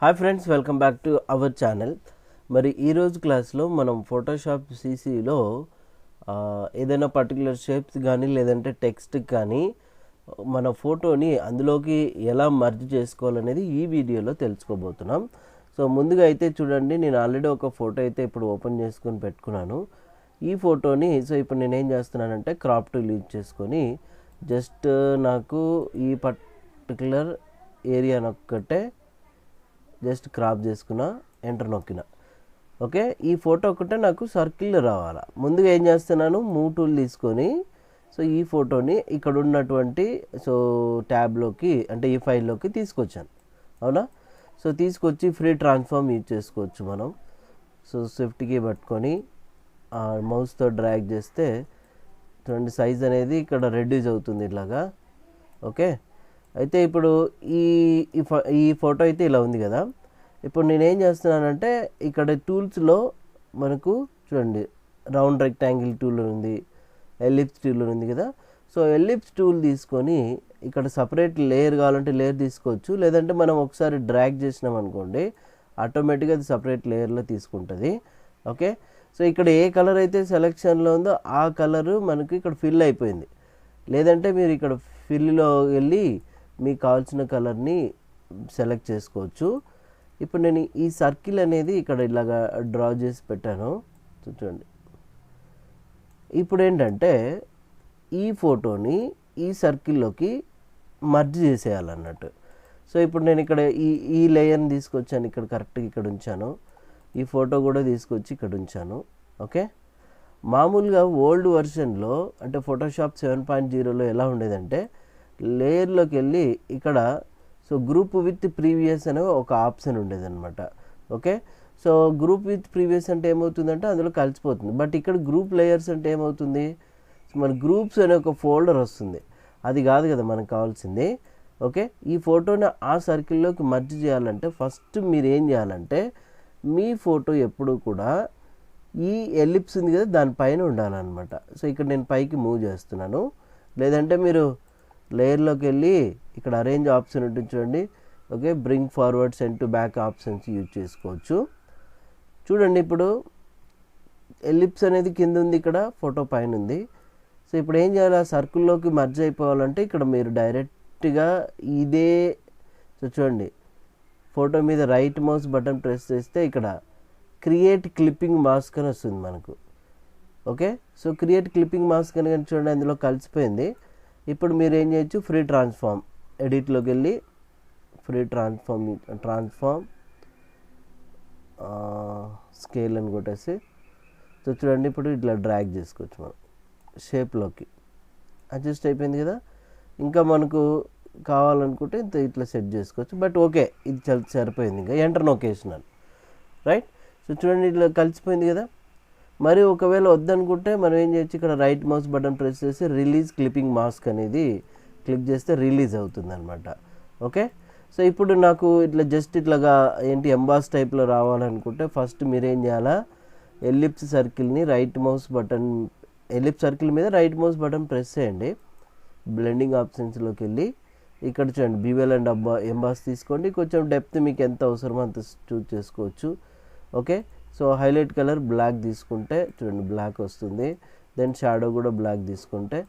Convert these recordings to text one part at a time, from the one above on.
Hi friends, welcome back to our channel. మరి ఈరోజు క్లాస్లో మనం ఫోటోషాప్ సీసీలో ఏదైనా పర్టికులర్ షేప్స్ కానీ లేదంటే టెక్స్ట్ కానీ మన ఫోటోని అందులోకి ఎలా మర్జ్ చేసుకోవాలనేది ఈ వీడియోలో తెలుసుకోబోతున్నాం. సో ముందుగా అయితే చూడండి, నేను ఆల్రెడీ ఒక ఫోటో అయితే ఇప్పుడు ఓపెన్ చేసుకొని పెట్టుకున్నాను. ఈ ఫోటోని ఇప్పుడు నేను ఏం చేస్తున్నానంటే క్రాప్ టూల్ యూజ్ చేసుకొని జస్ట్ నాకు ఈ పర్టికులర్ ఏరియాను ఒక్కటే జస్ట్ క్రాప్ చేసుకున్నా, ఎంటర్ నొక్కిన. ఓకే, ఈ ఫోటో ఒకటే నాకు సర్కిల్ రావాలా. ముందుగా ఏం చేస్తున్నాను, మూవ్ టూల్ తీసుకొని ఈ ఫోటోని ఇక్కడ ఉన్నటువంటి ట్యాబ్లోకి అంటే ఈ ఫైల్లోకి తీసుకొచ్చాను. అవునా? తీసుకొచ్చి ఫ్రీ ట్రాన్స్ఫార్మ్ యూజ్ చేసుకోవచ్చు మనం. స్విఫ్ట్కి పట్టుకొని మౌస్తో డ్రాగ్ చేస్తే చూడండి సైజ్ అనేది ఇక్కడ రెడ్యూస్ అవుతుంది ఇలాగా. ఓకే, అయితే ఇప్పుడు ఈ ఫోటో అయితే ఇలా ఉంది కదా. ఇప్పుడు నేనేం చేస్తున్నానంటే ఇక్కడ టూల్స్లో మనకు చూడండి రౌండ్ రెక్టాంగిల్ టూల్ ఉంది, ఎలిప్స్ టూల్ ఉంది కదా. ఎలిప్స్ టూల్ తీసుకొని ఇక్కడ సపరేట్ లేయర్ కావాలంటే లేయర్ తీసుకోవచ్చు, లేదంటే మనం ఒకసారి డ్రాగ్ చేసినాం అనుకోండి ఆటోమేటిక్గా అది సపరేట్ లేయర్లో తీసుకుంటుంది. ఓకే, ఇక్కడ ఏ కలర్ అయితే సెలెక్షన్లో ఉందో ఆ కలరు మనకి ఇక్కడ ఫిల్ అయిపోయింది. లేదంటే మీరు ఇక్కడ ఫిల్లో వెళ్ళి మీకు కావాల్సిన కలర్ని సెలెక్ట్ చేసుకోవచ్చు. ఇప్పుడు నేను ఈ సర్కిల్ అనేది ఇక్కడ ఇలాగా డ్రా చేసి పెట్టాను చూడండి. ఇప్పుడు ఏంటంటే ఈ ఫోటోని ఈ సర్కిల్లోకి మర్జ్ చేసేయాలన్నట్టు. ఇప్పుడు నేను ఇక్కడ ఈ లేయర్ని తీసుకొచ్చాను, ఇక్కడ కరెక్ట్గా ఇక్కడ ఉంచాను. ఈ ఫోటో కూడా తీసుకొచ్చి ఇక్కడ ఉంచాను. ఓకే, మామూలుగా ఓల్డ్ వర్షన్లో అంటే ఫోటోషాప్ 7.0లో ఎలా ఉండేదంటే లేయర్లోకి వెళ్ళి ఇక్కడ గ్రూప్ విత్ ప్రీవియస్ అనే ఒక ఆప్షన్ ఉండేదన్నమాట. ఓకే, గ్రూప్ విత్ ప్రీవియస్ అంటే ఏమవుతుందంటే అందులో కలిసిపోతుంది. బట్ ఇక్కడ గ్రూప్ లేయర్స్ అంటే ఏమవుతుంది, మన గ్రూప్స్ అనే ఒక ఫోల్డర్ వస్తుంది. అది కాదు కదా మనకు కావాల్సింది. ఓకే, ఈ ఫోటోని ఆ సర్కిల్లోకి మర్జ్ చేయాలంటే ఫస్ట్ మీరు ఏం చేయాలంటే మీ ఫోటో ఎప్పుడు కూడా ఈ ఎలిప్స్ ఉంది కదా దానిపైన ఉండాలన్నమాట. ఇక్కడ నేను పైకి మూవ్ చేస్తున్నాను. లేదంటే మీరు లేయర్లోకి వెళ్ళి ఇక్కడ అరేంజ్ ఆప్షన్ ఉంటుంది చూడండి. Okay, bring forward send to back options use చేసుకోవచ్చు. చూడండి ఇప్పుడు ఎలిప్స్ అనేది కింద ఉంది, ఇక్కడ ఫోటో పైన ఉంది. ఇప్పుడు ఏం చేయాలి, ఆ సర్కిల్లోకి మర్జ్ అయిపోవాలంటే ఇక్కడ మీరు డైరెక్ట్గా ఇదే చూడండి ఫోటో మీద రైట్ మౌస్ బటన్ ప్రెస్ చేస్తే ఇక్కడ క్రియేట్ క్లిప్పింగ్ మాస్క్ అని వస్తుంది మనకు. ఓకే, క్రియేట్ క్లిప్పింగ్ మాస్క్ అని కానీ చూడండి అందులో కలిసిపోయింది. ఇప్పుడు మీరు ఏం చేయొచ్చు, ఫ్రీ ట్రాన్స్ఫార్మ్ ఎడిట్లోకి వెళ్ళి ఫ్రీ ట్రాన్స్ఫార్మ్ స్కేల్ అని కొట్టేసి చూడండి ఇప్పుడు ఇట్లా డ్రాగ్ చేసుకోవచ్చు మనం షేప్లోకి. అడ్జస్ట్ అయిపోయింది కదా. ఇంకా మనకు కావాలనుకుంటే ఇట్లా సెట్ చేసుకోవచ్చు. బట్ ఓకే, ఇది సరిపోయింది. ఇంకా ఎంటర్ నొక్కేసినాను. రైట్, చూడండి ఇట్లా కలిసిపోయింది కదా. మరి ఒకవేళ వద్దనుకుంటే మనం ఏం చేయొచ్చు, ఇక్కడ రైట్ మౌస్ బటన్ ప్రెస్ చేసి రిలీజ్ క్లిప్పింగ్ మాస్క్ అనేది క్లిక్ చేస్తే రిలీజ్ అవుతుంది అనమాట. ఓకే, ఇప్పుడు నాకు ఇట్లా జస్ట్ ఇట్లాగా ఏంటి ఎంబాస్ టైప్లో రావాలనుకుంటే ఫస్ట్ మీరేం చేయాలా, ఎలిప్స్ సర్కిల్ని ఎలిప్స్ సర్కిల్ మీద రైట్ మౌస్ బటన్ ప్రెస్ చేయండి. బ్లెండింగ్ ఆప్షన్స్లోకి వెళ్ళి ఇక్కడ చూడండి బీవెల్ అండ్ ఎంబాస్ తీసుకోండి. కొంచెం డెప్త్ మీకు ఎంత అవసరమో అంత చూజ్ చేసుకోవచ్చు. ఓకే, హైలైట్ కలర్ బ్లాక్ తీసుకుంటే చూడండి బ్లాక్ వస్తుంది. దెన్ షాడో కూడా బ్లాక్ తీసుకుంటే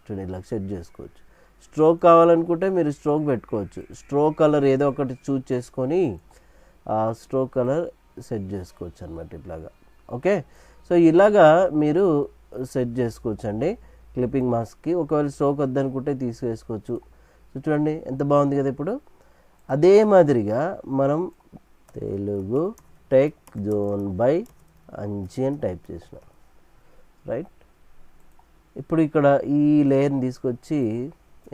చూడండి ఇలా సెట్ చేసుకోవచ్చు. స్ట్రోక్ కావాలనుకుంటే మీరు స్ట్రోక్ పెట్టుకోవచ్చు. స్ట్రోక్ కలర్ ఏదో ఒకటి చూజ్ చేసుకొని ఆ స్ట్రోక్ కలర్ సెట్ చేసుకోవచ్చు అనమాట ఇట్లాగా. ఓకే, ఇలాగా మీరు సెట్ చేసుకోవచ్చు అండి క్లిప్పింగ్ మాస్క్కి. ఒకవేళ స్ట్రోక్ వద్దనుకుంటే తీసేసుకోవచ్చు. చూడండి ఎంత బాగుంది కదా. ఇప్పుడు అదే మాదిరిగా మనం Telugu tech zone by Anji అని టైప్ చేసినాం. రైట్, ఇప్పుడు ఇక్కడ ఈ లేయర్ని తీసుకొచ్చి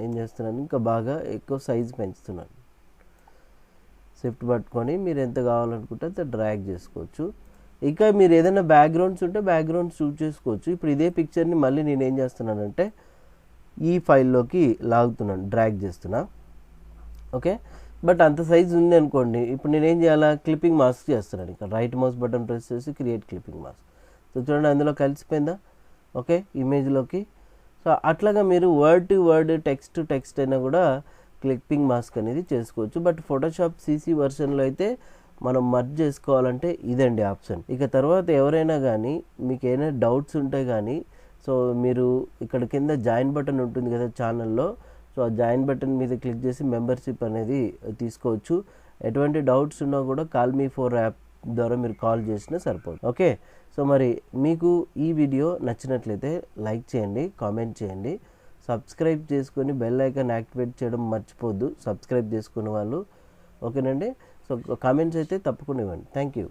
ఏం చేస్తున్నాను, ఇంకా బాగా ఎక్కువ సైజ్ పెంచుతున్నాను. షిఫ్ట్ పట్టుకొని మీరు ఎంత కావాలనుకుంటే అంత డ్రాగ్ చేసుకోవచ్చు. ఇంకా మీరు ఏదైనా బ్యాక్గ్రౌండ్స్ ఉంటే బ్యాక్గ్రౌండ్స్ చూస్ చేసుకోవచ్చు. ఇప్పుడు ఇదే పిక్చర్ని మళ్ళీ నేను ఏం చేస్తున్నానంటే ఈ ఫైల్లోకి లాగుతున్నాను, డ్రాగ్ చేస్తున్నా. ఓకే, బట్ అంత సైజ్ ఉంది అనుకోండి. ఇప్పుడు నేనేం చేయాలా, క్లిప్పింగ్ మాస్క్ చేస్తున్నాను. ఇక్కడ రైట్ మౌస్ బటన్ ప్రెస్ చేసి క్రియేట్ క్లిప్పింగ్ మాస్క్. చూడండి అందులో కలిసిపోయిందా. ఓకే, ఇమేజ్లోకి. అట్లాగా మీరు word to word, text to text అయినా కూడా క్లిప్పింగ్ మాస్క్ అనేది చేసుకోవచ్చు. బట్ ఫోటోషాప్ సీసీ వర్షన్లో అయితే మనం మర్జ్ చేసుకోవాలంటే ఇదండి ఆప్షన్. ఇక తర్వాత ఎవరైనా కానీ మీకు ఏమైనా డౌట్స్ ఉంటే కానీ సో మీరు ఇక్కడ కింద జాయిన్ బటన్ ఉంటుంది కదా ఛానల్లో, సో ఆ జాయిన్ బటన్ మీద క్లిక్ చేసి మెంబర్షిప్ అనేది తీసుకోవచ్చు. ఎటువంటి డౌట్స్ ఉన్నా కూడా కాల్ మీ ఫోర్ యాప్ ద్వారా మీరు కాల్ చేసినా సరిపోతుంది. ఓకే, సో మరి మీకు ఈ వీడియో నచ్చినట్లయితే లైక్ చేయండి, కామెంట్ చేయండి, సబ్స్క్రైబ్ చేసుకొని బెల్ ఐకాన్ యాక్టివేట్ చేయడం మర్చిపోద్దు సబ్స్క్రైబ్ చేసుకునే వాళ్ళు. ఓకేనండి, సో కామెంట్స్ అయితే తప్పకుండా ఇవ్వండి. Thank you.